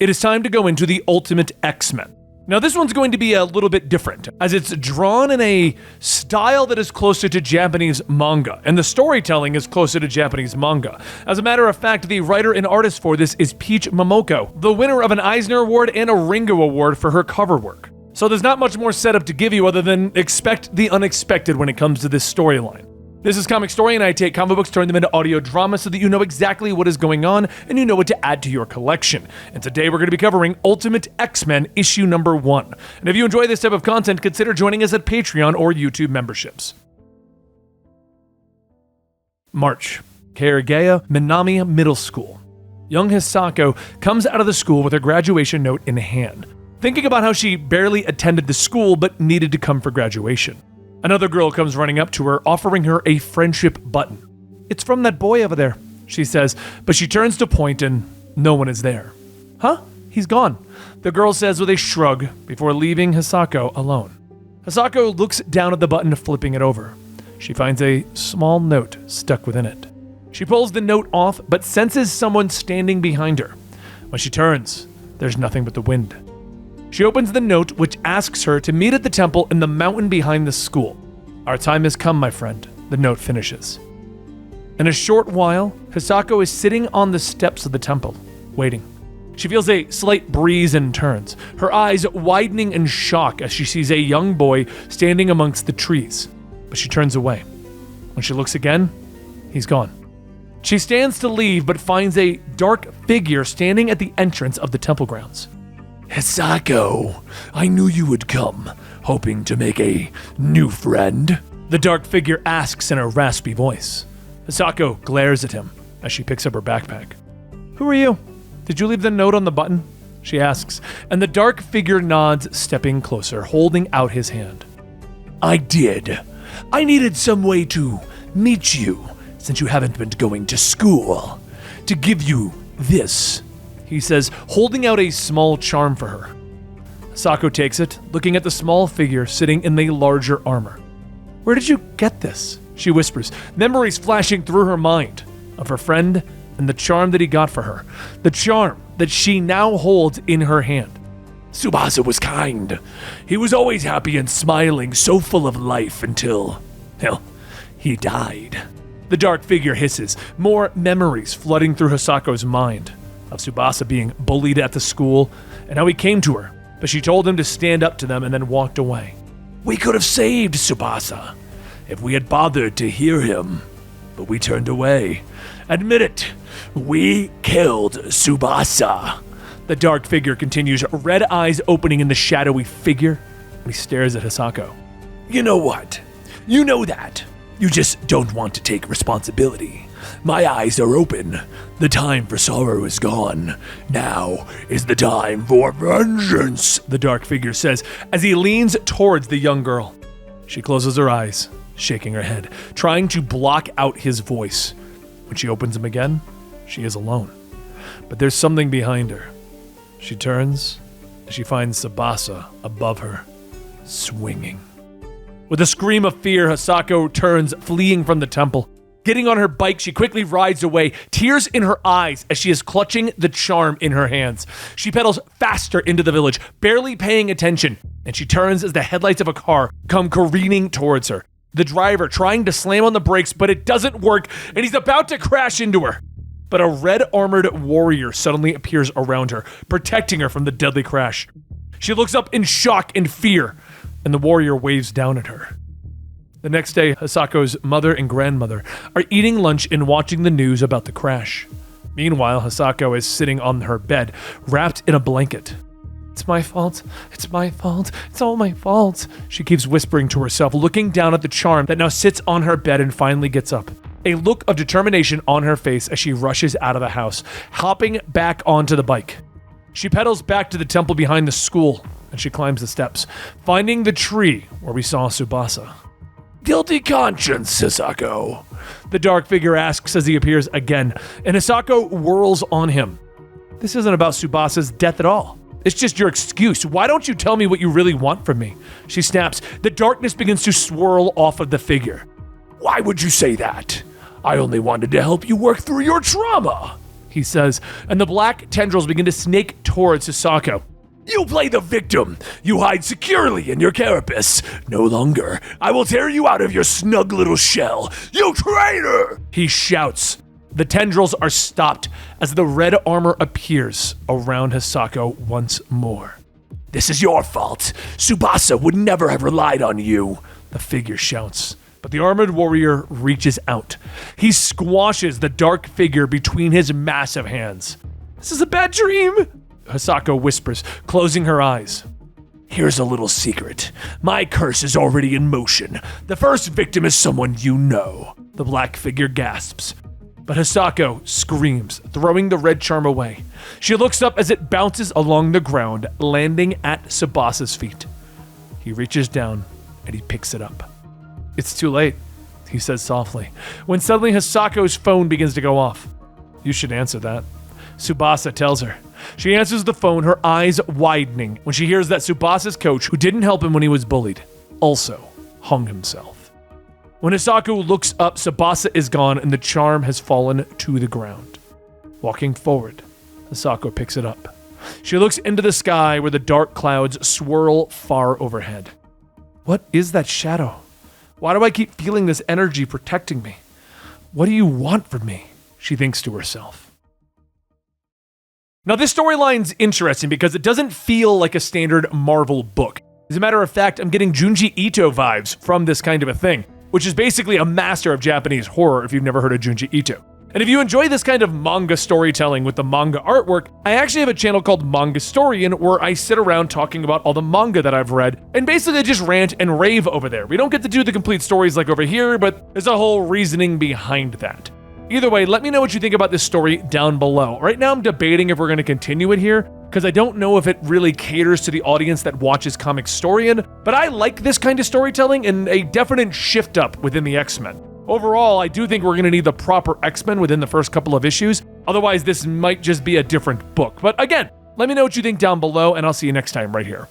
it is time to go into the Ultimate X-Men. Now this one's going to be a little bit different, as it's drawn in a style that is closer to Japanese manga, and the storytelling is closer to Japanese manga. As a matter of fact, the writer and artist for this is Peach Momoko, the winner of an Eisner Award and a Ringo Award for her cover work. So there's not much more setup to give you other than expect the unexpected when it comes to this storyline. This is Comicstorian. I take comic books, turn them into audio drama so that you know exactly what is going on and you know what to add to your collection. And today we're going to be covering Ultimate X-Men issue number 1. And if you enjoy this type of content, consider joining us at Patreon or YouTube memberships. March. Kairagaya Minami Middle School. Young Hisako comes out of the school with her graduation note in hand, thinking about how she barely attended the school but needed to come for graduation. Another girl comes running up to her, offering her a friendship button. "It's from that boy over there," she says, but she turns to point and no one is there. "Huh? He's gone," the girl says with a shrug before leaving Hisako alone. Hisako looks down at the button, flipping it over. She finds a small note stuck within it. She pulls the note off, but senses someone standing behind her. When she turns, there's nothing but the wind. She opens the note, which asks her to meet at the temple in the mountain behind the school. "Our time has come, my friend," the note finishes. In a short while, Hisako is sitting on the steps of the temple, waiting. She feels a slight breeze and turns, her eyes widening in shock as she sees a young boy standing amongst the trees. But she turns away. When she looks again, he's gone. She stands to leave, but finds a dark figure standing at the entrance of the temple grounds. "Hisako, I knew you would come, hoping to make a new friend," the dark figure asks in a raspy voice. Hisako glares at him as she picks up her backpack. "Who are you? Did you leave the note on the button?" she asks, and the dark figure nods, stepping closer, holding out his hand. "I did. I needed some way to meet you, since you haven't been going to school, to give you this," he says, holding out a small charm for her. Hisako takes it, looking at the small figure sitting in the larger armor. "Where did you get this?" she whispers, memories flashing through her mind of her friend and the charm that he got for her, the charm that she now holds in her hand. "Tsubasa was kind. He was always happy and smiling, so full of life until, well, he died." The dark figure hisses, more memories flooding through Hisako's mind of Tsubasa being bullied at the school and how he came to her, but she told him to stand up to them and then walked away. "We could have saved Tsubasa if we had bothered to hear him, but we turned away. Admit it, we killed Tsubasa." The dark figure continues, red eyes opening in the shadowy figure. He stares at Hisako. "You know what? You know that. You just don't want to take responsibility. My eyes are open. The time for sorrow is gone. Now is the time for vengeance," the dark figure says as he leans towards the young girl. She closes her eyes, shaking her head, trying to block out his voice. When she opens them again, she is alone. But there's something behind her. She turns, and she finds Tsubasa above her, swinging. With a scream of fear, Hisako turns, fleeing from the temple. Getting on her bike, she quickly rides away, tears in her eyes as she is clutching the charm in her hands. She pedals faster into the village, barely paying attention, and she turns as the headlights of a car come careening towards her. The driver trying to slam on the brakes, but it doesn't work, and he's about to crash into her. But a red-armored warrior suddenly appears around her, protecting her from the deadly crash. She looks up in shock and fear, and the warrior waves down at her. The next day, Hisako's mother and grandmother are eating lunch and watching the news about the crash. Meanwhile, Hisako is sitting on her bed, wrapped in a blanket. "It's my fault. It's my fault. It's all my fault," she keeps whispering to herself, looking down at the charm that now sits on her bed and finally gets up. A look of determination on her face as she rushes out of the house, hopping back onto the bike. She pedals back to the temple behind the school, and she climbs the steps, finding the tree where we saw Tsubasa. "Guilty conscience, Hisako?" the dark figure asks as he appears again, and Hisako whirls on him. "This isn't about Tsubasa's death at all. It's just your excuse. Why don't you tell me what you really want from me?" she snaps. The darkness begins to swirl off of the figure. "Why would you say that? I only wanted to help you work through your trauma," he says, and the black tendrils begin to snake towards Hisako. You play the victim. You hide securely in your carapace. No longer. I will tear you out of your snug little shell. You traitor! He shouts. The tendrils are stopped as the red armor appears around Hisako once more. This is your fault. Tsubasa would never have relied on you, the figure shouts. But the armored warrior reaches out. He squashes the dark figure between his massive hands. This is a bad dream, Hisako whispers, closing her eyes. Here's a little secret. My curse is already in motion. The first victim is someone you know. The black figure gasps. But Hisako screams, throwing the red charm away. She looks up as it bounces along the ground, landing at Tsubasa's feet. He reaches down and he picks it up. It's too late, he says softly, when suddenly Hisako's phone begins to go off. You should answer that, Tsubasa tells her. She answers the phone, her eyes widening, when she hears that Tsubasa's coach, who didn't help him when he was bullied, also hung himself. When Hisako looks up, Tsubasa is gone and the charm has fallen to the ground. Walking forward, Hisako picks it up. She looks into the sky where the dark clouds swirl far overhead. What is that shadow? Why do I keep feeling this energy protecting me? What do you want from me? She thinks to herself. Now, this storyline's interesting because it doesn't feel like a standard Marvel book. As a matter of fact, I'm getting Junji Ito vibes from this kind of a thing, which is basically a master of Japanese horror if you've never heard of Junji Ito. And if you enjoy this kind of manga storytelling with the manga artwork, I actually have a channel called Comicstorian where I sit around talking about all the manga that I've read and basically just rant and rave over there. We don't get to do the complete stories like over here, but there's a whole reasoning behind that. Either way, let me know what you think about this story down below. Right now I'm debating if we're going to continue it here, because I don't know if it really caters to the audience that watches Comicstorian, but I like this kind of storytelling and a definite shift up within the X-Men. Overall, I do think we're going to need the proper X-Men within the first couple of issues, otherwise this might just be a different book. But again, let me know what you think down below, and I'll see you next time right here.